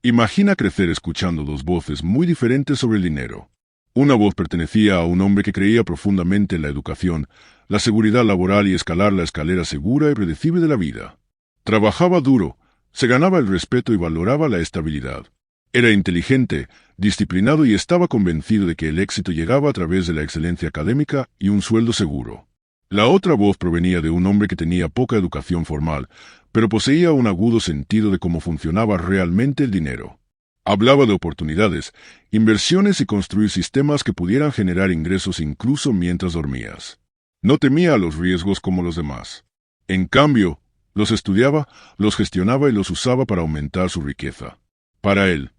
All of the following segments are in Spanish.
Imagina crecer escuchando dos voces muy diferentes sobre el dinero. Una voz pertenecía a un hombre que creía profundamente en la educación, la seguridad laboral y escalar la escalera segura y predecible de la vida. Trabajaba duro, se ganaba el respeto y valoraba la estabilidad. Era inteligente, disciplinado y estaba convencido de que el éxito llegaba a través de la excelencia académica y un sueldo seguro. La otra voz provenía de un hombre que tenía poca educación formal, pero poseía un agudo sentido de cómo funcionaba realmente el dinero. Hablaba de oportunidades, inversiones y construir sistemas que pudieran generar ingresos incluso mientras dormías. No temía a los riesgos como los demás. En cambio, los estudiaba, los gestionaba y los usaba para aumentar su riqueza. Para él,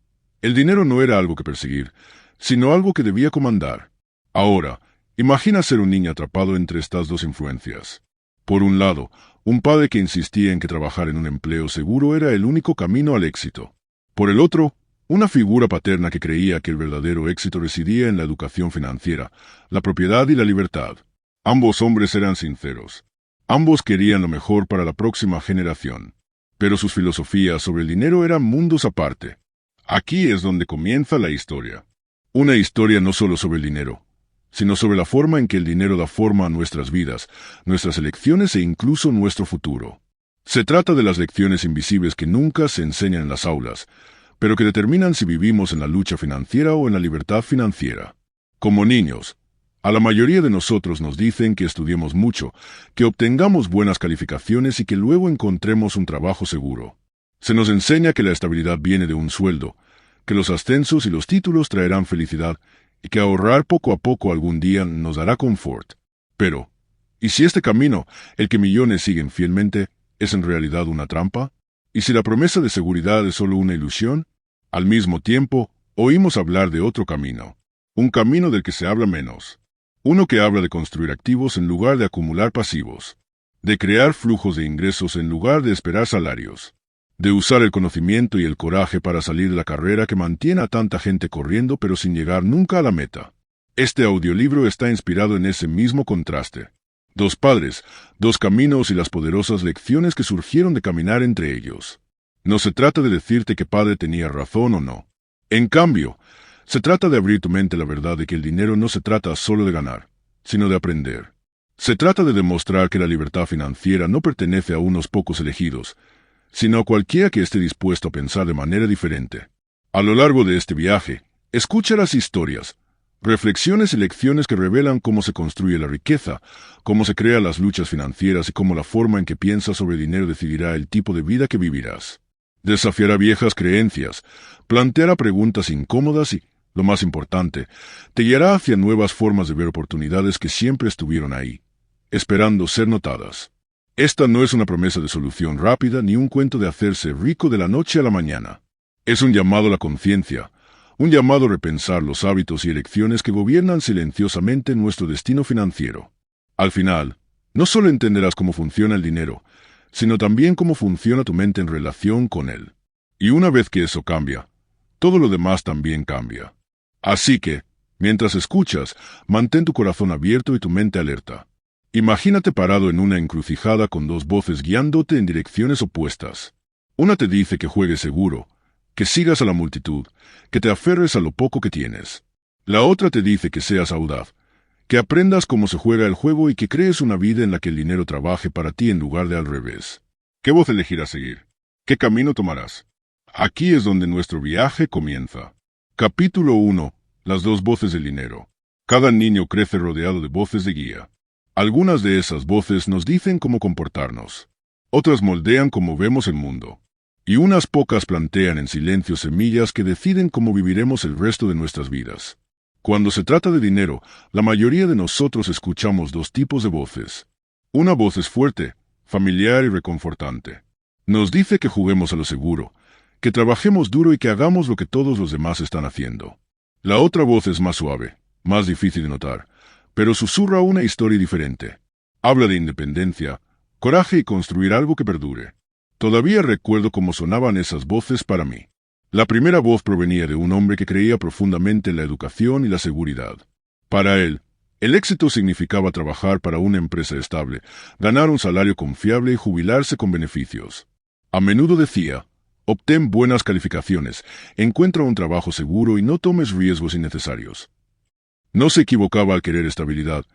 el dinero no era algo que perseguir, sino algo que debía comandar. Ahora, imagina ser un niño atrapado entre estas dos influencias. Por un lado, un padre que insistía en que trabajar en un empleo seguro era el único camino al éxito. Por el otro, una figura paterna que creía que el verdadero éxito residía en la educación financiera, la propiedad y la libertad. Ambos hombres eran sinceros. Ambos querían lo mejor para la próxima generación. Pero sus filosofías sobre el dinero eran mundos aparte. Aquí es donde comienza la historia. Una historia no solo sobre el dinero, sino sobre la forma en que el dinero da forma a nuestras vidas, nuestras elecciones e incluso nuestro futuro. Se trata de las lecciones invisibles que nunca se enseñan en las aulas, pero que determinan si vivimos en la lucha financiera o en la libertad financiera. Como niños, a la mayoría de nosotros nos dicen que estudiemos mucho, que obtengamos buenas calificaciones y que luego encontremos un trabajo seguro. Se nos enseña que la estabilidad viene de un sueldo, que los ascensos y los títulos traerán felicidad y que ahorrar poco a poco algún día nos dará confort. Pero, ¿y si este camino, el que millones siguen fielmente, es en realidad una trampa? ¿Y si la promesa de seguridad es solo una ilusión? Al mismo tiempo, oímos hablar de otro camino, un camino del que se habla menos. Uno que habla de construir activos en lugar de acumular pasivos, de crear flujos de ingresos en lugar de esperar salarios, de usar el conocimiento y el coraje para salir de la carrera que mantiene a tanta gente corriendo pero sin llegar nunca a la meta. Este audiolibro está inspirado en ese mismo contraste. Dos padres, dos caminos y las poderosas lecciones que surgieron de caminar entre ellos. No se trata de decirte que padre tenía razón o no. En cambio, se trata de abrir tu mente a la verdad de que el dinero no se trata solo de ganar, sino de aprender. Se trata de demostrar que la libertad financiera no pertenece a unos pocos elegidos, sino a cualquiera que esté dispuesto a pensar de manera diferente. A lo largo de este viaje, escucha las historias, reflexiones y lecciones que revelan cómo se construye la riqueza, cómo se crean las luchas financieras y cómo la forma en que piensas sobre dinero decidirá el tipo de vida que vivirás. Desafiará viejas creencias, planteará preguntas incómodas y, lo más importante, te guiará hacia nuevas formas de ver oportunidades que siempre estuvieron ahí, esperando ser notadas. Esta no es una promesa de solución rápida ni un cuento de hacerse rico de la noche a la mañana. Es un llamado a la conciencia, un llamado a repensar los hábitos y elecciones que gobiernan silenciosamente nuestro destino financiero. Al final, no solo entenderás cómo funciona el dinero, sino también cómo funciona tu mente en relación con él. Y una vez que eso cambia, todo lo demás también cambia. Así que, mientras escuchas, mantén tu corazón abierto y tu mente alerta. Imagínate parado en una encrucijada con dos voces guiándote en direcciones opuestas. Una te dice que juegues seguro, que sigas a la multitud, que te aferres a lo poco que tienes. La otra te dice que seas audaz, que aprendas cómo se juega el juego y que crees una vida en la que el dinero trabaje para ti en lugar de al revés. ¿Qué voz elegirás seguir? ¿Qué camino tomarás? Aquí es donde nuestro viaje comienza. Capítulo 1. Las dos voces del dinero. Cada niño crece rodeado de voces de guía. Algunas de esas voces nos dicen cómo comportarnos. Otras moldean cómo vemos el mundo. Y unas pocas plantean en silencio semillas que deciden cómo viviremos el resto de nuestras vidas. Cuando se trata de dinero, la mayoría de nosotros escuchamos dos tipos de voces. Una voz es fuerte, familiar y reconfortante. Nos dice que juguemos a lo seguro, que trabajemos duro y que hagamos lo que todos los demás están haciendo. La otra voz es más suave, más difícil de notar, pero susurra una historia diferente. Habla de independencia, coraje y construir algo que perdure. Todavía recuerdo cómo sonaban esas voces para mí. La primera voz provenía de un hombre que creía profundamente en la educación y la seguridad. Para él, el éxito significaba trabajar para una empresa estable, ganar un salario confiable y jubilarse con beneficios. A menudo decía, Obtén buenas calificaciones, encuentra un trabajo seguro y no tomes riesgos innecesarios. No se equivocaba al querer estabilidad,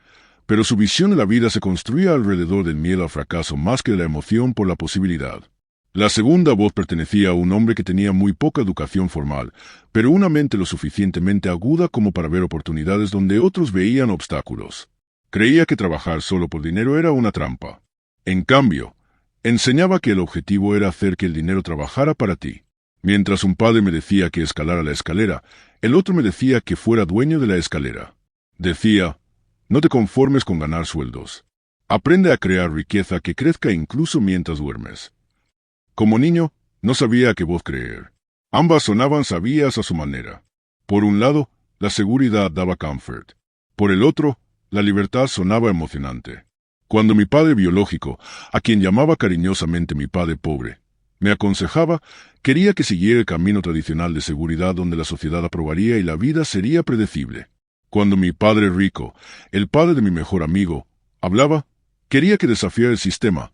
pero su visión de la vida se construía alrededor del miedo al fracaso más que de la emoción por la posibilidad. La segunda voz pertenecía a un hombre que tenía muy poca educación formal, pero una mente lo suficientemente aguda como para ver oportunidades donde otros veían obstáculos. Creía que trabajar solo por dinero era una trampa. En cambio, enseñaba que el objetivo era hacer que el dinero trabajara para ti. Mientras un padre me decía que escalara la escalera, el otro me decía que fuera dueño de la escalera. Decía, no te conformes con ganar sueldos. Aprende a crear riqueza que crezca incluso mientras duermes. Como niño, no sabía a qué voz creer. Ambas sonaban sabias a su manera. Por un lado, la seguridad daba comfort. Por el otro, la libertad sonaba emocionante. Cuando mi padre biológico, a quien llamaba cariñosamente mi padre pobre, me aconsejaba, quería que siguiera el camino tradicional de seguridad donde la sociedad aprobaría y la vida sería predecible. Cuando mi padre rico, el padre de mi mejor amigo, hablaba, quería que desafiara el sistema,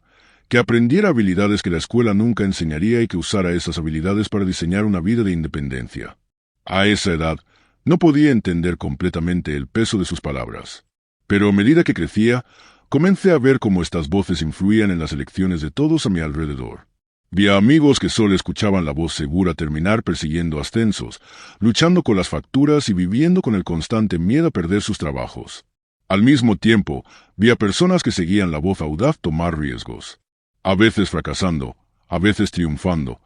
que aprendiera habilidades que la escuela nunca enseñaría y que usara esas habilidades para diseñar una vida de independencia. A esa edad, no podía entender completamente el peso de sus palabras. Pero a medida que crecía, comencé a ver cómo estas voces influían en las elecciones de todos a mi alrededor. Vi a amigos que solo escuchaban la voz segura terminar persiguiendo ascensos, luchando con las facturas y viviendo con el constante miedo a perder sus trabajos. Al mismo tiempo, vi a personas que seguían la voz audaz tomar riesgos. A veces fracasando, a veces triunfando,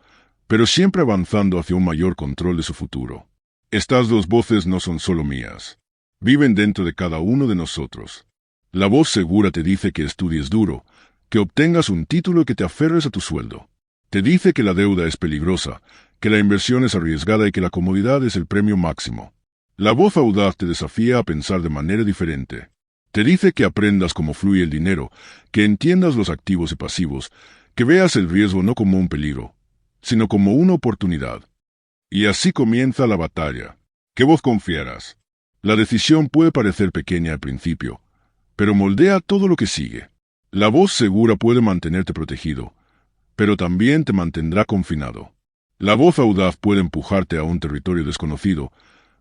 pero siempre avanzando hacia un mayor control de su futuro. Estas dos voces no son solo mías. Viven dentro de cada uno de nosotros. La voz segura te dice que estudies duro, que obtengas un título y que te aferres a tu sueldo. Te dice que la deuda es peligrosa, que la inversión es arriesgada y que la comodidad es el premio máximo. La voz audaz te desafía a pensar de manera diferente. Te dice que aprendas cómo fluye el dinero, que entiendas los activos y pasivos, que veas el riesgo no como un peligro, sino como una oportunidad. Y así comienza la batalla. ¿Qué voz confiarás? La decisión puede parecer pequeña al principio, pero moldea todo lo que sigue. La voz segura puede mantenerte protegido, pero también te mantendrá confinado. La voz audaz puede empujarte a un territorio desconocido,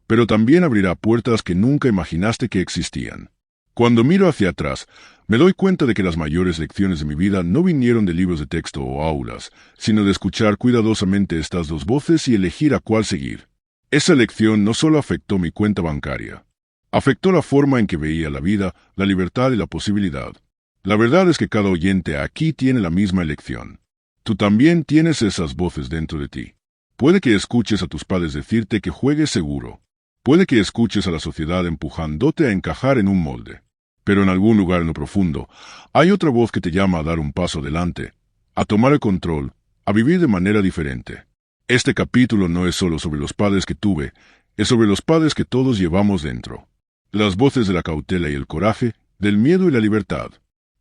pero también abrirá puertas que nunca imaginaste que existían. Cuando miro hacia atrás, me doy cuenta de que las mayores lecciones de mi vida no vinieron de libros de texto o aulas, sino de escuchar cuidadosamente estas dos voces y elegir a cuál seguir. Esa lección no solo afectó mi cuenta bancaria, afectó la forma en que veía la vida, la libertad y la posibilidad. La verdad es que cada oyente aquí tiene la misma elección. Tú también tienes esas voces dentro de ti. Puede que escuches a tus padres decirte que juegues seguro. Puede que escuches a la sociedad empujándote a encajar en un molde. Pero en algún lugar en lo profundo, hay otra voz que te llama a dar un paso adelante, a tomar el control, a vivir de manera diferente. Este capítulo no es solo sobre los padres que tuve, es sobre los padres que todos llevamos dentro. Las voces de la cautela y el coraje, del miedo y la libertad.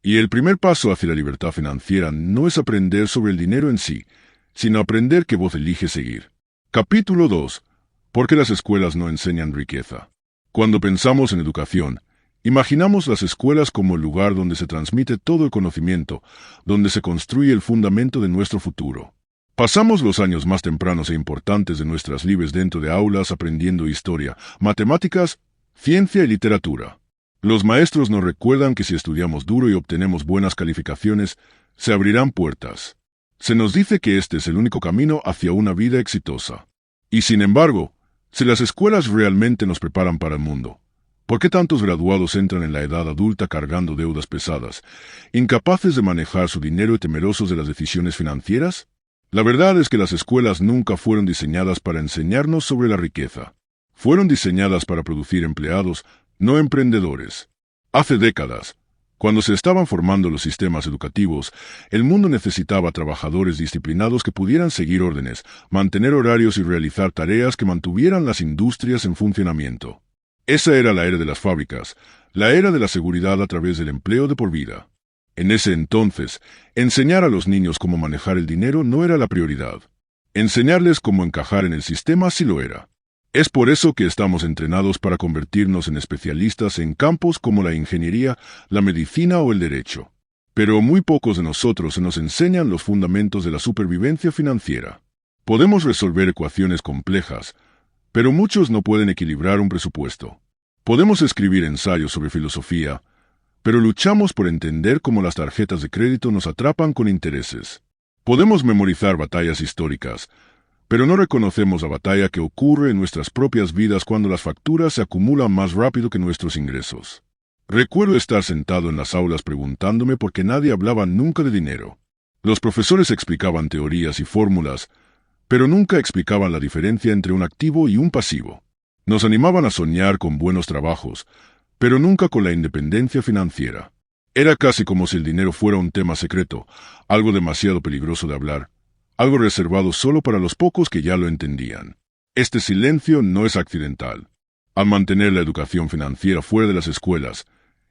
Y el primer paso hacia la libertad financiera no es aprender sobre el dinero en sí, sino aprender qué voz elige seguir. Capítulo 2. ¿Por qué las escuelas no enseñan riqueza? Cuando pensamos en educación, imaginamos las escuelas como el lugar donde se transmite todo el conocimiento, donde se construye el fundamento de nuestro futuro. Pasamos los años más tempranos e importantes de nuestras vidas dentro de aulas aprendiendo historia, matemáticas, ciencia y literatura. Los maestros nos recuerdan que si estudiamos duro y obtenemos buenas calificaciones, se abrirán puertas. Se nos dice que este es el único camino hacia una vida exitosa. Y sin embargo, si las escuelas realmente nos preparan para el mundo, ¿por qué tantos graduados entran en la edad adulta cargando deudas pesadas, incapaces de manejar su dinero y temerosos de las decisiones financieras? La verdad es que las escuelas nunca fueron diseñadas para enseñarnos sobre la riqueza. Fueron diseñadas para producir empleados, no emprendedores. Hace décadas, cuando se estaban formando los sistemas educativos, el mundo necesitaba trabajadores disciplinados que pudieran seguir órdenes, mantener horarios y realizar tareas que mantuvieran las industrias en funcionamiento. Esa era la era de las fábricas, la era de la seguridad a través del empleo de por vida. En ese entonces, enseñar a los niños cómo manejar el dinero no era la prioridad. Enseñarles cómo encajar en el sistema sí lo era. Es por eso que estamos entrenados para convertirnos en especialistas en campos como la ingeniería, la medicina o el derecho. Pero muy pocos de nosotros se nos enseñan los fundamentos de la supervivencia financiera. Podemos resolver ecuaciones complejas, pero muchos no pueden equilibrar un presupuesto. Podemos escribir ensayos sobre filosofía, pero luchamos por entender cómo las tarjetas de crédito nos atrapan con intereses. Podemos memorizar batallas históricas, pero no reconocemos la batalla que ocurre en nuestras propias vidas cuando las facturas se acumulan más rápido que nuestros ingresos. Recuerdo estar sentado en las aulas preguntándome por qué nadie hablaba nunca de dinero. Los profesores explicaban teorías y fórmulas, pero nunca explicaban la diferencia entre un activo y un pasivo. Nos animaban a soñar con buenos trabajos, pero nunca con la independencia financiera. Era casi como si el dinero fuera un tema secreto, algo demasiado peligroso de hablar, algo reservado solo para los pocos que ya lo entendían. Este silencio no es accidental. Al mantener la educación financiera fuera de las escuelas,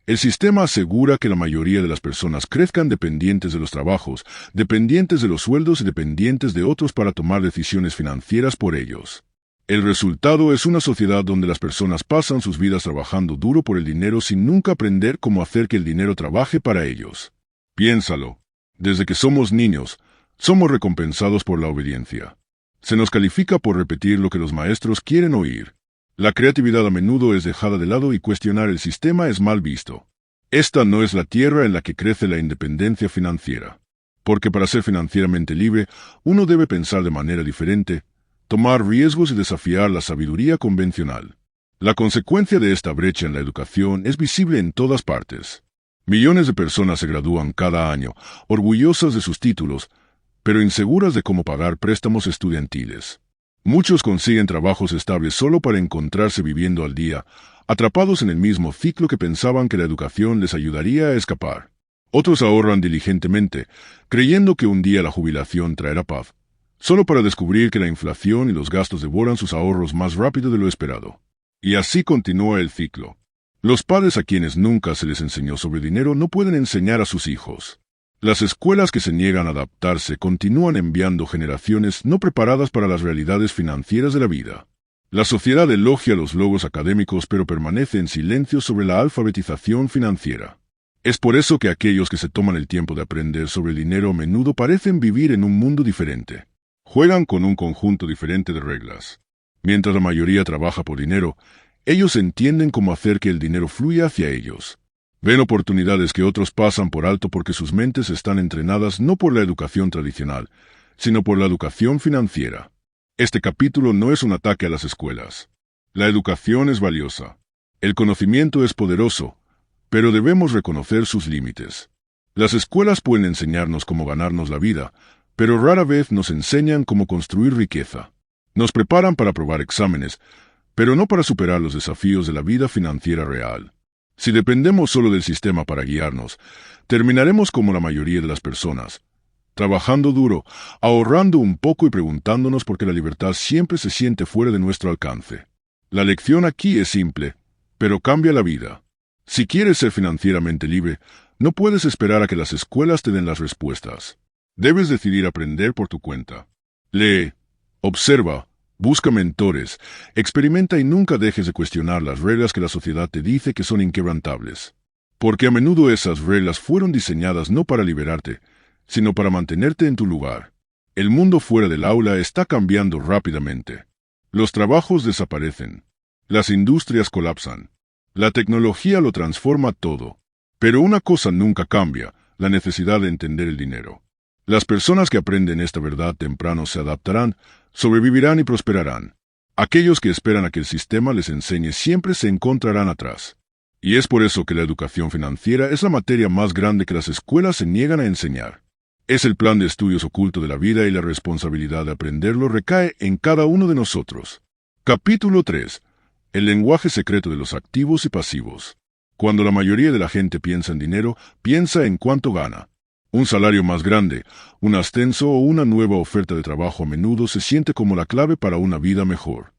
el sistema asegura que la mayoría de las personas crezcan dependientes de los trabajos, dependientes de los sueldos y dependientes de otros para tomar decisiones financieras por ellos. El resultado es una sociedad donde las personas pasan sus vidas trabajando duro por el dinero sin nunca aprender cómo hacer que el dinero trabaje para ellos. Piénsalo. Desde que somos niños, somos recompensados por la obediencia. Se nos califica por repetir lo que los maestros quieren oír. La creatividad a menudo es dejada de lado y cuestionar el sistema es mal visto. Esta no es la tierra en la que crece la independencia financiera. Porque para ser financieramente libre, uno debe pensar de manera diferente, tomar riesgos y desafiar la sabiduría convencional. La consecuencia de esta brecha en la educación es visible en todas partes. Millones de personas se gradúan cada año, orgullosas de sus títulos, pero inseguras de cómo pagar préstamos estudiantiles. Muchos consiguen trabajos estables solo para encontrarse viviendo al día, atrapados en el mismo ciclo que pensaban que la educación les ayudaría a escapar. Otros ahorran diligentemente, creyendo que un día la jubilación traerá paz, solo para descubrir que la inflación y los gastos devoran sus ahorros más rápido de lo esperado. Y así continúa el ciclo. Los padres a quienes nunca se les enseñó sobre dinero no pueden enseñar a sus hijos. Las escuelas que se niegan a adaptarse continúan enviando generaciones no preparadas para las realidades financieras de la vida. La sociedad elogia los logros académicos pero permanece en silencio sobre la alfabetización financiera. Es por eso que aquellos que se toman el tiempo de aprender sobre el dinero a menudo parecen vivir en un mundo diferente. Juegan con un conjunto diferente de reglas. Mientras la mayoría trabaja por dinero, ellos entienden cómo hacer que el dinero fluya hacia ellos. Ven oportunidades que otros pasan por alto porque sus mentes están entrenadas no por la educación tradicional, sino por la educación financiera. Este capítulo no es un ataque a las escuelas. La educación es valiosa. El conocimiento es poderoso, pero debemos reconocer sus límites. Las escuelas pueden enseñarnos cómo ganarnos la vida, pero rara vez nos enseñan cómo construir riqueza. Nos preparan para aprobar exámenes, pero no para superar los desafíos de la vida financiera real. Si dependemos solo del sistema para guiarnos, terminaremos como la mayoría de las personas, trabajando duro, ahorrando un poco y preguntándonos por qué la libertad siempre se siente fuera de nuestro alcance. La lección aquí es simple, pero cambia la vida. Si quieres ser financieramente libre, no puedes esperar a que las escuelas te den las respuestas. Debes decidir aprender por tu cuenta. Lee, observa, busca mentores, experimenta y nunca dejes de cuestionar las reglas que la sociedad te dice que son inquebrantables. Porque a menudo esas reglas fueron diseñadas no para liberarte, sino para mantenerte en tu lugar. El mundo fuera del aula está cambiando rápidamente. Los trabajos desaparecen. Las industrias colapsan. La tecnología lo transforma todo. Pero una cosa nunca cambia, la necesidad de entender el dinero. Las personas que aprenden esta verdad temprano se adaptarán, sobrevivirán y prosperarán. Aquellos que esperan a que el sistema les enseñe siempre se encontrarán atrás. Y es por eso que la educación financiera es la materia más grande que las escuelas se niegan a enseñar. Es el plan de estudios oculto de la vida y la responsabilidad de aprenderlo recae en cada uno de nosotros. Capítulo 3. El lenguaje secreto de los activos y pasivos. Cuando la mayoría de la gente piensa en dinero, piensa en cuánto gana. Un salario más grande, un ascenso o una nueva oferta de trabajo a menudo se siente como la clave para una vida mejor.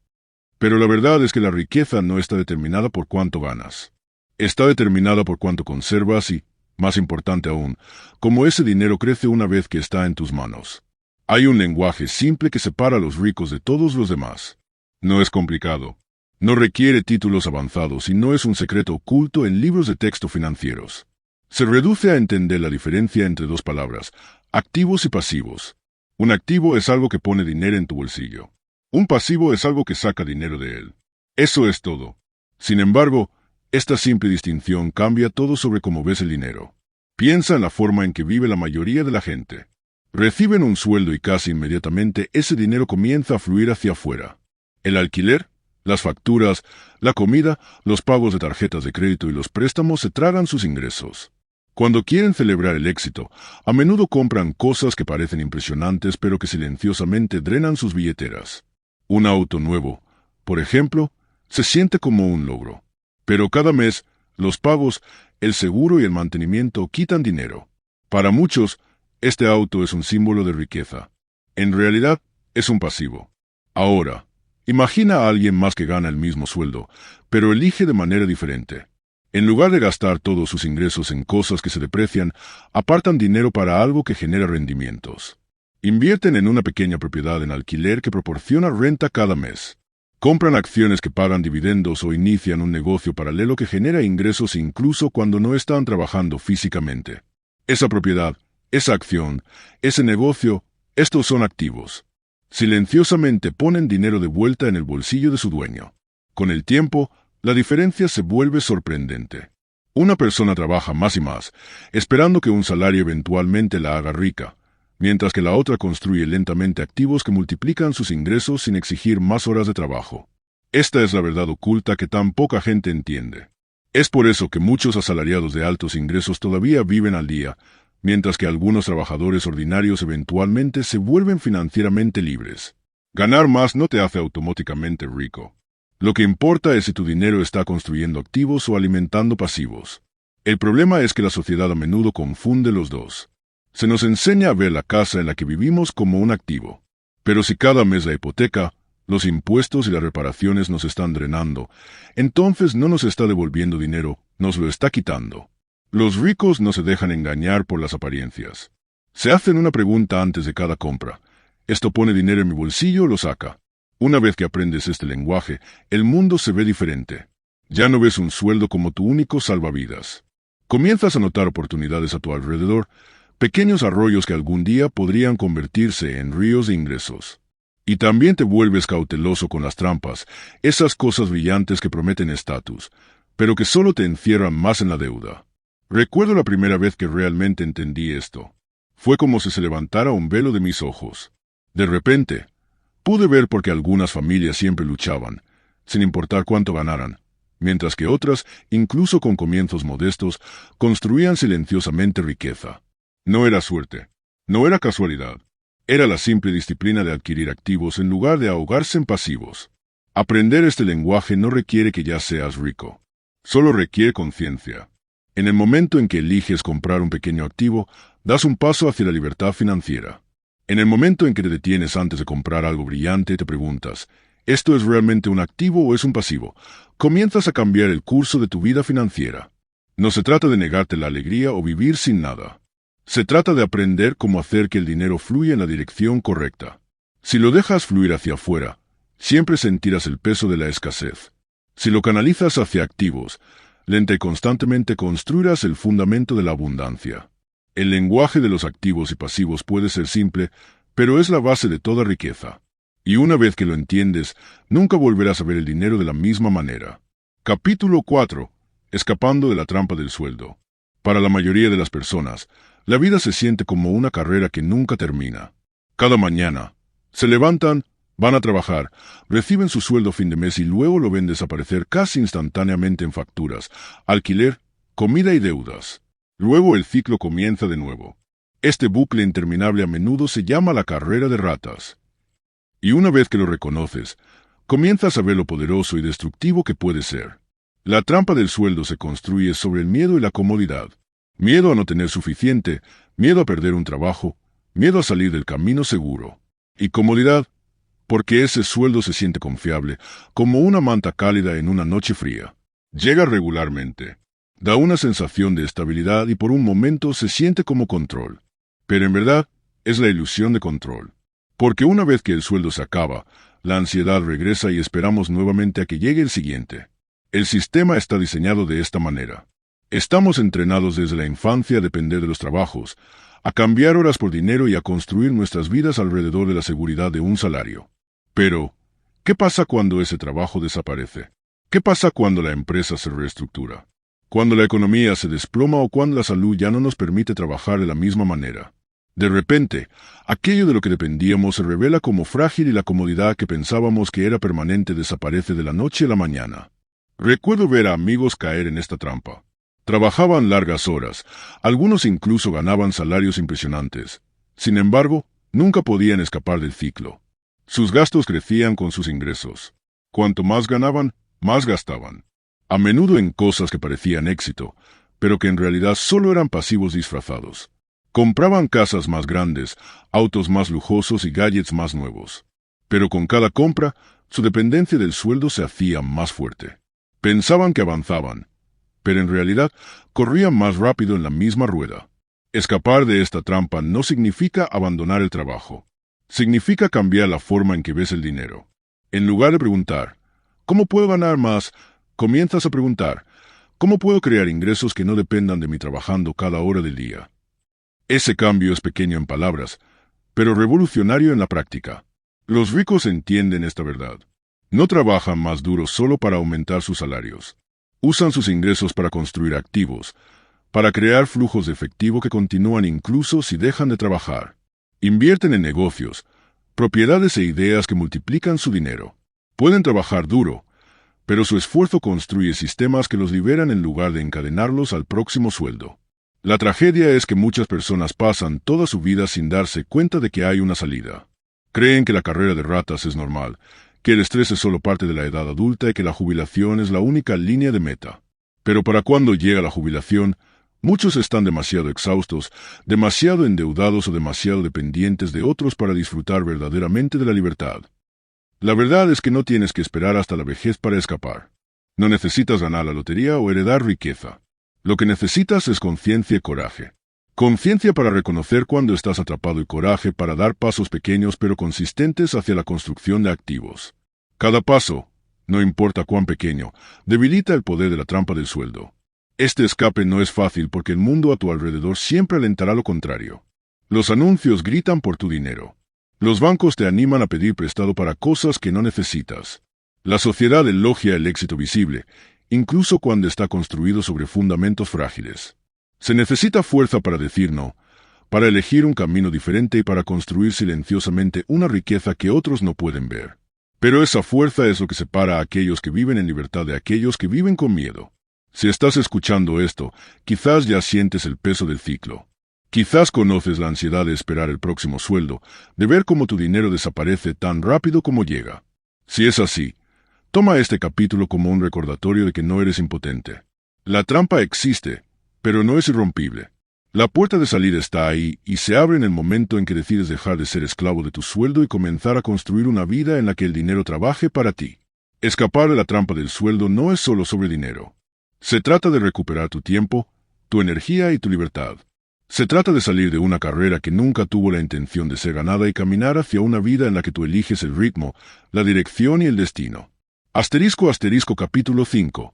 Pero la verdad es que la riqueza no está determinada por cuánto ganas. Está determinada por cuánto conservas y, más importante aún, cómo ese dinero crece una vez que está en tus manos. Hay un lenguaje simple que separa a los ricos de todos los demás. No es complicado. No requiere títulos avanzados y no es un secreto oculto en libros de texto financieros. Se reduce a entender la diferencia entre dos palabras, activos y pasivos. Un activo es algo que pone dinero en tu bolsillo. Un pasivo es algo que saca dinero de él. Eso es todo. Sin embargo, esta simple distinción cambia todo sobre cómo ves el dinero. Piensa en la forma en que vive la mayoría de la gente. Reciben un sueldo y casi inmediatamente ese dinero comienza a fluir hacia afuera. El alquiler, las facturas, la comida, los pagos de tarjetas de crédito y los préstamos se tragan sus ingresos. Cuando quieren celebrar el éxito, a menudo compran cosas que parecen impresionantes pero que silenciosamente drenan sus billeteras. Un auto nuevo, por ejemplo, se siente como un logro. Pero cada mes, los pagos, el seguro y el mantenimiento quitan dinero. Para muchos, este auto es un símbolo de riqueza. En realidad, es un pasivo. Ahora, imagina a alguien más que gana el mismo sueldo, pero elige de manera diferente. En lugar de gastar todos sus ingresos en cosas que se deprecian, apartan dinero para algo que genera rendimientos. Invierten en una pequeña propiedad en alquiler que proporciona renta cada mes. Compran acciones que pagan dividendos o inician un negocio paralelo que genera ingresos incluso cuando no están trabajando físicamente. Esa propiedad, esa acción, ese negocio, estos son activos. Silenciosamente ponen dinero de vuelta en el bolsillo de su dueño. Con el tiempo, la diferencia se vuelve sorprendente. Una persona trabaja más y más, esperando que un salario eventualmente la haga rica, mientras que la otra construye lentamente activos que multiplican sus ingresos sin exigir más horas de trabajo. Esta es la verdad oculta que tan poca gente entiende. Es por eso que muchos asalariados de altos ingresos todavía viven al día, mientras que algunos trabajadores ordinarios eventualmente se vuelven financieramente libres. Ganar más no te hace automáticamente rico. Lo que importa es si tu dinero está construyendo activos o alimentando pasivos. El problema es que la sociedad a menudo confunde los dos. Se nos enseña a ver la casa en la que vivimos como un activo. Pero si cada mes la hipoteca, los impuestos y las reparaciones nos están drenando, entonces no nos está devolviendo dinero, nos lo está quitando. Los ricos no se dejan engañar por las apariencias. Se hacen una pregunta antes de cada compra. ¿Esto pone dinero en mi bolsillo o lo saca? Una vez que aprendes este lenguaje, el mundo se ve diferente. Ya no ves un sueldo como tu único salvavidas. Comienzas a notar oportunidades a tu alrededor, pequeños arroyos que algún día podrían convertirse en ríos de ingresos. Y también te vuelves cauteloso con las trampas, esas cosas brillantes que prometen estatus, pero que solo te encierran más en la deuda. Recuerdo la primera vez que realmente entendí esto. Fue como si se levantara un velo de mis ojos. De repente, pude ver por qué algunas familias siempre luchaban, sin importar cuánto ganaran, mientras que otras, incluso con comienzos modestos, construían silenciosamente riqueza. No era suerte, no era casualidad, era la simple disciplina de adquirir activos en lugar de ahogarse en pasivos. Aprender este lenguaje no requiere que ya seas rico, solo requiere conciencia. En el momento en que eliges comprar un pequeño activo, das un paso hacia la libertad financiera. En el momento en que te detienes antes de comprar algo brillante, te preguntas, ¿esto es realmente un activo o es un pasivo? Comienzas a cambiar el curso de tu vida financiera. No se trata de negarte la alegría o vivir sin nada. Se trata de aprender cómo hacer que el dinero fluya en la dirección correcta. Si lo dejas fluir hacia afuera, siempre sentirás el peso de la escasez. Si lo canalizas hacia activos, lenta y constantemente construirás el fundamento de la abundancia. El lenguaje de los activos y pasivos puede ser simple, pero es la base de toda riqueza. Y una vez que lo entiendes, nunca volverás a ver el dinero de la misma manera. Capítulo 4. Escapando de la trampa del sueldo. Para la mayoría de las personas, la vida se siente como una carrera que nunca termina. Cada mañana, se levantan, van a trabajar, reciben su sueldo a fin de mes y luego lo ven desaparecer casi instantáneamente en facturas, alquiler, comida y deudas. Luego el ciclo comienza de nuevo. Este bucle interminable a menudo se llama la carrera de ratas. Y una vez que lo reconoces, comienzas a ver lo poderoso y destructivo que puede ser. La trampa del sueldo se construye sobre el miedo y la comodidad. Miedo a no tener suficiente, miedo a perder un trabajo, miedo a salir del camino seguro. Y comodidad, porque ese sueldo se siente confiable, como una manta cálida en una noche fría. Llega regularmente. Da una sensación de estabilidad y por un momento se siente como control. Pero en verdad, es la ilusión de control. Porque una vez que el sueldo se acaba, la ansiedad regresa y esperamos nuevamente a que llegue el siguiente. El sistema está diseñado de esta manera. Estamos entrenados desde la infancia a depender de los trabajos, a cambiar horas por dinero y a construir nuestras vidas alrededor de la seguridad de un salario. Pero, ¿qué pasa cuando ese trabajo desaparece? ¿Qué pasa cuando la empresa se reestructura? Cuando la economía se desploma o cuando la salud ya no nos permite trabajar de la misma manera. De repente, aquello de lo que dependíamos se revela como frágil y la comodidad que pensábamos que era permanente desaparece de la noche a la mañana. Recuerdo ver a amigos caer en esta trampa. Trabajaban largas horas, algunos incluso ganaban salarios impresionantes. Sin embargo, nunca podían escapar del ciclo. Sus gastos crecían con sus ingresos. Cuanto más ganaban, más gastaban. A menudo en cosas que parecían éxito, pero que en realidad solo eran pasivos disfrazados. Compraban casas más grandes, autos más lujosos y gadgets más nuevos. Pero con cada compra, su dependencia del sueldo se hacía más fuerte. Pensaban que avanzaban, pero en realidad corrían más rápido en la misma rueda. Escapar de esta trampa no significa abandonar el trabajo. Significa cambiar la forma en que ves el dinero. En lugar de preguntar, ¿cómo puedo ganar más?, comienzas a preguntar, ¿cómo puedo crear ingresos que no dependan de mí trabajando cada hora del día? Ese cambio es pequeño en palabras, pero revolucionario en la práctica. Los ricos entienden esta verdad. No trabajan más duro solo para aumentar sus salarios. Usan sus ingresos para construir activos, para crear flujos de efectivo que continúan incluso si dejan de trabajar. Invierten en negocios, propiedades e ideas que multiplican su dinero. Pueden trabajar duro, pero su esfuerzo construye sistemas que los liberan en lugar de encadenarlos al próximo sueldo. La tragedia es que muchas personas pasan toda su vida sin darse cuenta de que hay una salida. Creen que la carrera de ratas es normal, que el estrés es solo parte de la edad adulta y que la jubilación es la única línea de meta. Pero para cuando llega la jubilación, muchos están demasiado exhaustos, demasiado endeudados o demasiado dependientes de otros para disfrutar verdaderamente de la libertad. La verdad es que no tienes que esperar hasta la vejez para escapar. No necesitas ganar la lotería o heredar riqueza. Lo que necesitas es conciencia y coraje. Conciencia para reconocer cuando estás atrapado y coraje para dar pasos pequeños pero consistentes hacia la construcción de activos. Cada paso, no importa cuán pequeño, debilita el poder de la trampa del sueldo. Este escape no es fácil porque el mundo a tu alrededor siempre alentará lo contrario. Los anuncios gritan por tu dinero. Los bancos te animan a pedir prestado para cosas que no necesitas. La sociedad elogia el éxito visible, incluso cuando está construido sobre fundamentos frágiles. Se necesita fuerza para decir no, para elegir un camino diferente y para construir silenciosamente una riqueza que otros no pueden ver. Pero esa fuerza es lo que separa a aquellos que viven en libertad de aquellos que viven con miedo. Si estás escuchando esto, quizás ya sientes el peso del ciclo. Quizás conoces la ansiedad de esperar el próximo sueldo, de ver cómo tu dinero desaparece tan rápido como llega. Si es así, toma este capítulo como un recordatorio de que no eres impotente. La trampa existe, pero no es irrompible. La puerta de salida está ahí y se abre en el momento en que decides dejar de ser esclavo de tu sueldo y comenzar a construir una vida en la que el dinero trabaje para ti. Escapar de la trampa del sueldo no es solo sobre dinero. Se trata de recuperar tu tiempo, tu energía y tu libertad. Se trata de salir de una carrera que nunca tuvo la intención de ser ganada y caminar hacia una vida en la que tú eliges el ritmo, la dirección y el destino. Asterisco capítulo 5.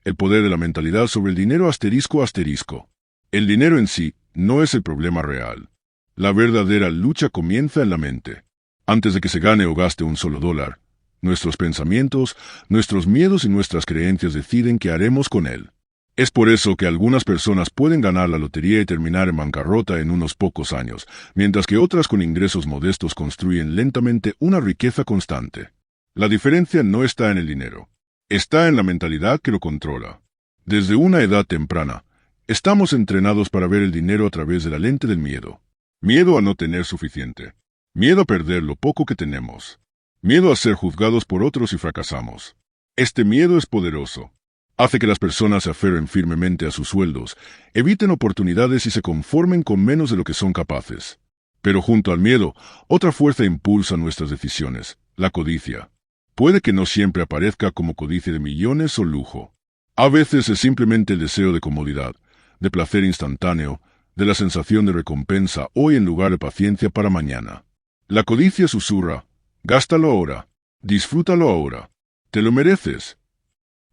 El poder de la mentalidad sobre el dinero asterisco. El dinero en sí no es el problema real. La verdadera lucha comienza en la mente. Antes de que se gane o gaste un solo dólar, nuestros pensamientos, nuestros miedos y nuestras creencias deciden qué haremos con él. Es por eso que algunas personas pueden ganar la lotería y terminar en bancarrota en unos pocos años, mientras que otras con ingresos modestos construyen lentamente una riqueza constante. La diferencia no está en el dinero. Está en la mentalidad que lo controla. Desde una edad temprana, estamos entrenados para ver el dinero a través de la lente del miedo. Miedo a no tener suficiente. Miedo a perder lo poco que tenemos. Miedo a ser juzgados por otros si fracasamos. Este miedo es poderoso. Hace que las personas se aferren firmemente a sus sueldos, eviten oportunidades y se conformen con menos de lo que son capaces. Pero junto al miedo, otra fuerza impulsa nuestras decisiones, la codicia. Puede que no siempre aparezca como codicia de millones o lujo. A veces es simplemente el deseo de comodidad, de placer instantáneo, de la sensación de recompensa hoy en lugar de paciencia para mañana. La codicia susurra, gástalo ahora, disfrútalo ahora, te lo mereces.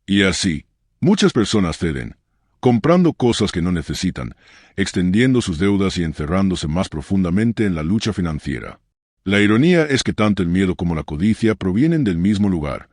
Y así, muchas personas ceden, comprando cosas que no necesitan, extendiendo sus deudas y encerrándose más profundamente en la lucha financiera. La ironía es que tanto el miedo como la codicia provienen del mismo lugar,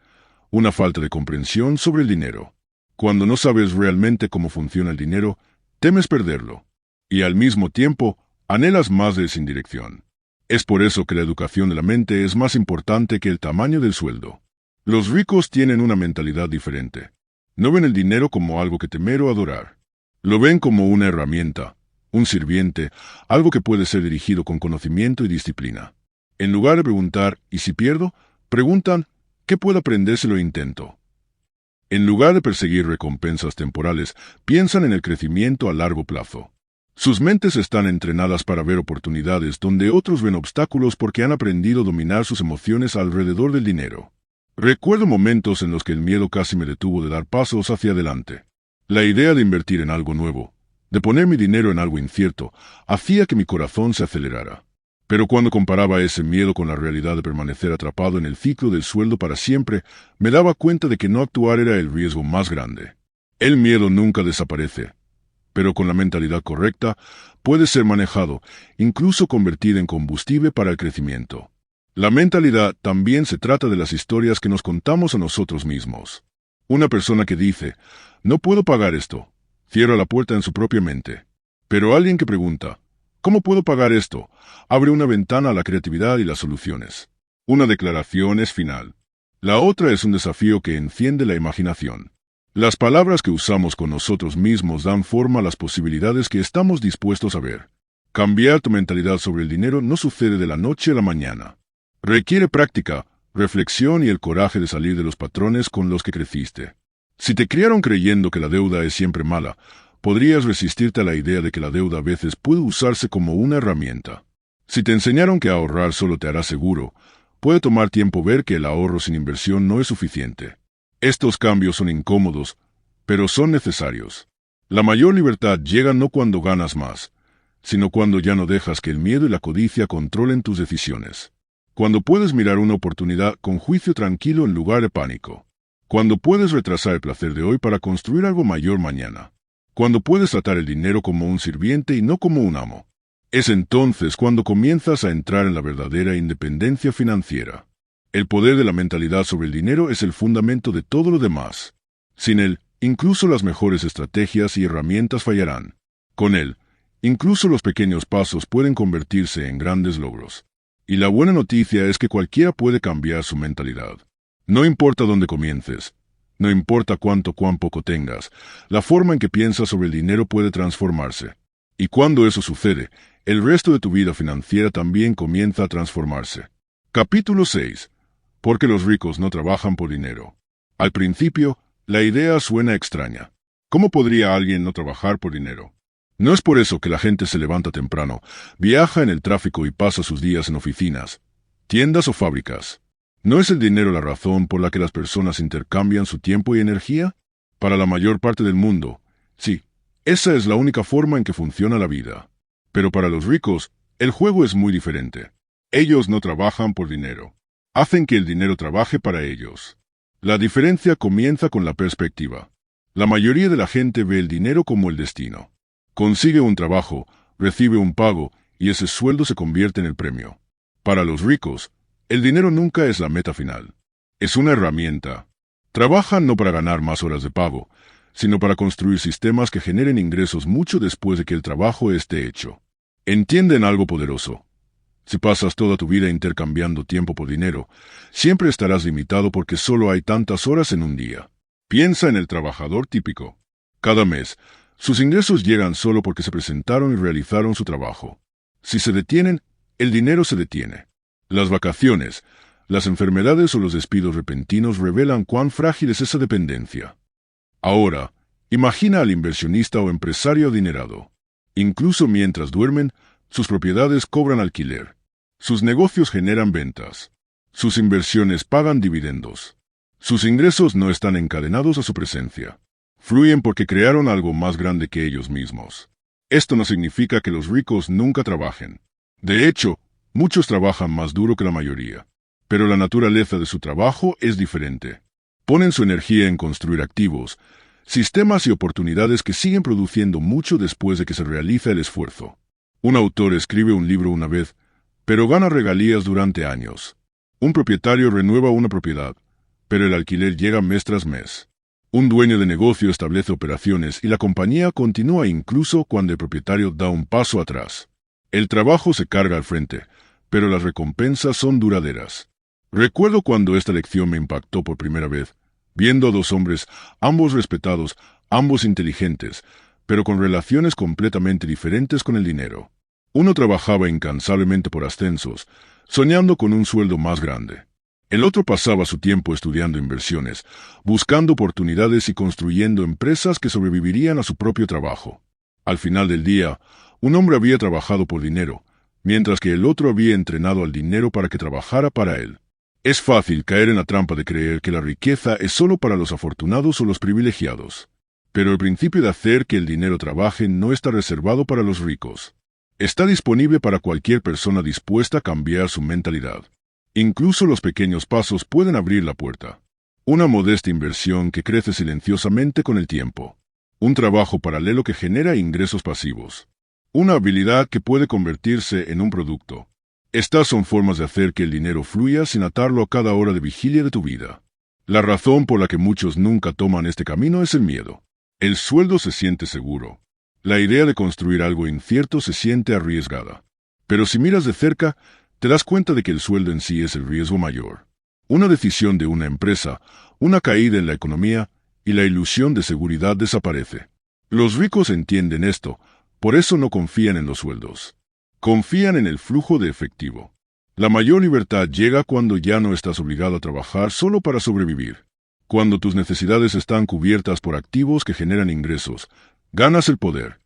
una falta de comprensión sobre el dinero. Cuando no sabes realmente cómo funciona el dinero, temes perderlo, y al mismo tiempo anhelas más de sin dirección. Es por eso que la educación de la mente es más importante que el tamaño del sueldo. Los ricos tienen una mentalidad diferente. No ven el dinero como algo que temer o adorar. Lo ven como una herramienta, un sirviente, algo que puede ser dirigido con conocimiento y disciplina. En lugar de preguntar, ¿y si pierdo?, preguntan, ¿qué puedo aprender si lo intento? En lugar de perseguir recompensas temporales, piensan en el crecimiento a largo plazo. Sus mentes están entrenadas para ver oportunidades donde otros ven obstáculos porque han aprendido a dominar sus emociones alrededor del dinero. Recuerdo momentos en los que el miedo casi me detuvo de dar pasos hacia adelante. La idea de invertir en algo nuevo, de poner mi dinero en algo incierto, hacía que mi corazón se acelerara. Pero cuando comparaba ese miedo con la realidad de permanecer atrapado en el ciclo del sueldo para siempre, me daba cuenta de que no actuar era el riesgo más grande. El miedo nunca desaparece, pero con la mentalidad correcta puede ser manejado, incluso convertido en combustible para el crecimiento. La mentalidad también se trata de las historias que nos contamos a nosotros mismos. Una persona que dice, no puedo pagar esto, cierra la puerta en su propia mente. Pero alguien que pregunta, ¿cómo puedo pagar esto?, abre una ventana a la creatividad y las soluciones. Una declaración es final. La otra es un desafío que enciende la imaginación. Las palabras que usamos con nosotros mismos dan forma a las posibilidades que estamos dispuestos a ver. Cambiar tu mentalidad sobre el dinero no sucede de la noche a la mañana. Requiere práctica, reflexión y el coraje de salir de los patrones con los que creciste. Si te criaron creyendo que la deuda es siempre mala, podrías resistirte a la idea de que la deuda a veces puede usarse como una herramienta. Si te enseñaron que ahorrar solo te hará seguro, puede tomar tiempo ver que el ahorro sin inversión no es suficiente. Estos cambios son incómodos, pero son necesarios. La mayor libertad llega no cuando ganas más, sino cuando ya no dejas que el miedo y la codicia controlen tus decisiones. Cuando puedes mirar una oportunidad con juicio tranquilo en lugar de pánico. Cuando puedes retrasar el placer de hoy para construir algo mayor mañana. Cuando puedes tratar el dinero como un sirviente y no como un amo. Es entonces cuando comienzas a entrar en la verdadera independencia financiera. El poder de la mentalidad sobre el dinero es el fundamento de todo lo demás. Sin él, incluso las mejores estrategias y herramientas fallarán. Con él, incluso los pequeños pasos pueden convertirse en grandes logros. Y la buena noticia es que cualquiera puede cambiar su mentalidad. No importa dónde comiences, no importa cuán poco tengas, la forma en que piensas sobre el dinero puede transformarse. Y cuando eso sucede, el resto de tu vida financiera también comienza a transformarse. Capítulo 6. Porque los ricos no trabajan por dinero. Al principio, la idea suena extraña. ¿Cómo podría alguien no trabajar por dinero? No es por eso que la gente se levanta temprano, viaja en el tráfico y pasa sus días en oficinas, tiendas o fábricas. ¿No es el dinero la razón por la que las personas intercambian su tiempo y energía? Para la mayor parte del mundo, sí, esa es la única forma en que funciona la vida. Pero para los ricos, el juego es muy diferente. Ellos no trabajan por dinero. Hacen que el dinero trabaje para ellos. La diferencia comienza con la perspectiva. La mayoría de la gente ve el dinero como el destino. Consigue un trabajo, recibe un pago, y ese sueldo se convierte en el premio. Para los ricos, el dinero nunca es la meta final. Es una herramienta. Trabajan no para ganar más horas de pago, sino para construir sistemas que generen ingresos mucho después de que el trabajo esté hecho. Entienden algo poderoso. Si pasas toda tu vida intercambiando tiempo por dinero, siempre estarás limitado porque solo hay tantas horas en un día. Piensa en el trabajador típico. Cada mes, sus ingresos llegan solo porque se presentaron y realizaron su trabajo. Si se detienen, el dinero se detiene. Las vacaciones, las enfermedades o los despidos repentinos revelan cuán frágil es esa dependencia. Ahora, imagina al inversionista o empresario adinerado. Incluso mientras duermen, sus propiedades cobran alquiler. Sus negocios generan ventas. Sus inversiones pagan dividendos. Sus ingresos no están encadenados a su presencia. Fluyen porque crearon algo más grande que ellos mismos. Esto no significa que los ricos nunca trabajen. De hecho, muchos trabajan más duro que la mayoría. Pero la naturaleza de su trabajo es diferente. Ponen su energía en construir activos, sistemas y oportunidades que siguen produciendo mucho después de que se realiza el esfuerzo. Un autor escribe un libro una vez, pero gana regalías durante años. Un propietario renueva una propiedad, pero el alquiler llega mes tras mes. Un dueño de negocio establece operaciones y la compañía continúa incluso cuando el propietario da un paso atrás. El trabajo se carga al frente, pero las recompensas son duraderas. Recuerdo cuando esta lección me impactó por primera vez, viendo a dos hombres, ambos respetados, ambos inteligentes, pero con relaciones completamente diferentes con el dinero. Uno trabajaba incansablemente por ascensos, soñando con un sueldo más grande. El otro pasaba su tiempo estudiando inversiones, buscando oportunidades y construyendo empresas que sobrevivirían a su propio trabajo. Al final del día, un hombre había trabajado por dinero, mientras que el otro había entrenado al dinero para que trabajara para él. Es fácil caer en la trampa de creer que la riqueza es solo para los afortunados o los privilegiados. Pero el principio de hacer que el dinero trabaje no está reservado para los ricos. Está disponible para cualquier persona dispuesta a cambiar su mentalidad. Incluso los pequeños pasos pueden abrir la puerta. Una modesta inversión que crece silenciosamente con el tiempo. Un trabajo paralelo que genera ingresos pasivos. Una habilidad que puede convertirse en un producto. Estas son formas de hacer que el dinero fluya sin atarlo a cada hora de vigilia de tu vida. La razón por la que muchos nunca toman este camino es el miedo. El sueldo se siente seguro. La idea de construir algo incierto se siente arriesgada. Pero si miras de cerca, te das cuenta de que el sueldo en sí es el riesgo mayor. Una decisión de una empresa, una caída en la economía y la ilusión de seguridad desaparece. Los ricos entienden esto, por eso no confían en los sueldos. Confían en el flujo de efectivo. La mayor libertad llega cuando ya no estás obligado a trabajar solo para sobrevivir. Cuando tus necesidades están cubiertas por activos que generan ingresos, ganas el poder.